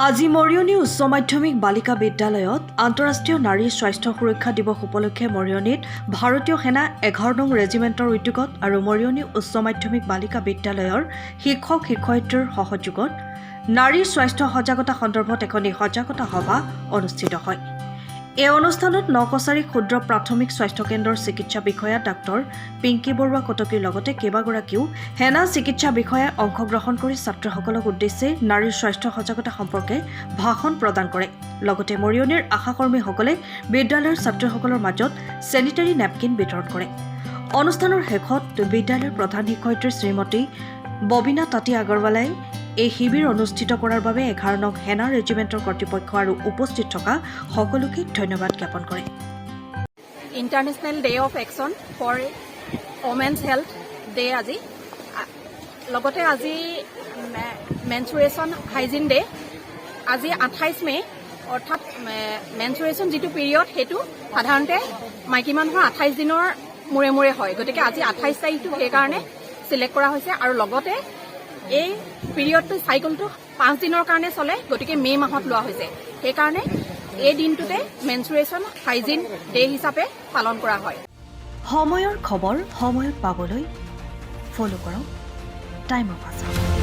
আজি মৰিয়নি উচ্চ মাধ্যমিক বালিকা বিদ্যালয়ত আন্তঃৰাষ্ট্ৰীয় নাৰী স্বাস্থ্য সুৰক্ষা দিৱস উপলক্ষে মৰিয়নিত ভাৰতীয় সেনা 11 নং ৰেজিমেণ্টৰ উদ্যোগত আৰু মৰিয়নি উচ্চ মাধ্যমিক বালিকা বিদ্যালয়ৰ শিক্ষক শিক্ষয়িত্ৰীৰ সহযোগত নাৰী স্বাস্থ্য সজাগতা সন্দৰ্ভত এখন সজাগতা সভা অনুষ্ঠিত হয়। এই অনুষ্ঠানত নকছাৰী ক্ষুদ্ৰ প্ৰাথমিক স্বাস্থ্য কেন্দ্ৰৰ চিকিৎসা বিষয়া ডাক্তৰ পিংকি বৰুৱা কটকীৰ লগতে কেইবাগৰাকীও সেনা চিকিৎসা বিষয়াই অংশগ্ৰহণ কৰি ছাত্ৰসকলক উদ্দেশ্যে নাৰীৰ স্বাস্থ্য সজাগতা সম্পৰ্কে ভাষণ প্ৰদান কৰে। লগতে মৰিয়নিৰ আশাকৰ্মীসকলে বিদ্যালয়ৰ ছাত্ৰসকলৰ মাজত চেনিটাৰী নেপকিন বিতৰণ কৰে। অনুষ্ঠানৰ শেষত বিদ্যালয়ৰ প্ৰধান শিক্ষয়িত্ৰী শ্ৰীমতী ববিনা তাঁতী আগৰৱালাই এই শিবিৰ অনুষ্ঠিত কৰাৰ বাবে 11 নং সেনা ৰেজিমেণ্টৰ কৰ্তৃপক্ষ আৰু উপস্থিত থকা সকলোকে ধন্যবাদ জ্ঞাপন কৰে। International day of action for women's health day আজি লগতে আজি মেনচুৰেশ্যন হাইজিন ডে আজি 28 মে অৰ্থাৎ মেনচুৰেশ্যন যিটো পিৰিয়ড সেইটো সাধাৰণতে মাইকী মানুহৰ 28 দিনৰ মূৰে মূৰে হয়, গতিকে আজি 28 তাৰিখটো সেইকাৰণে চিলেক্ট কৰা হৈছে আৰু লগতে এই পিৰিয়ডটো চাইকেলটো 5 দিনৰ কাৰণে চলে, গতিকে মে মাহত লোৱা হৈছে। সেইকাৰণে এই দিনটোতে মেনচুৰেশ্যন হাইজিন ডে হিচাপে পালন কৰা হয়। সময়ৰ খবৰ সময়ত পাবলৈ ফলো কৰক টাইম অফ আছাম।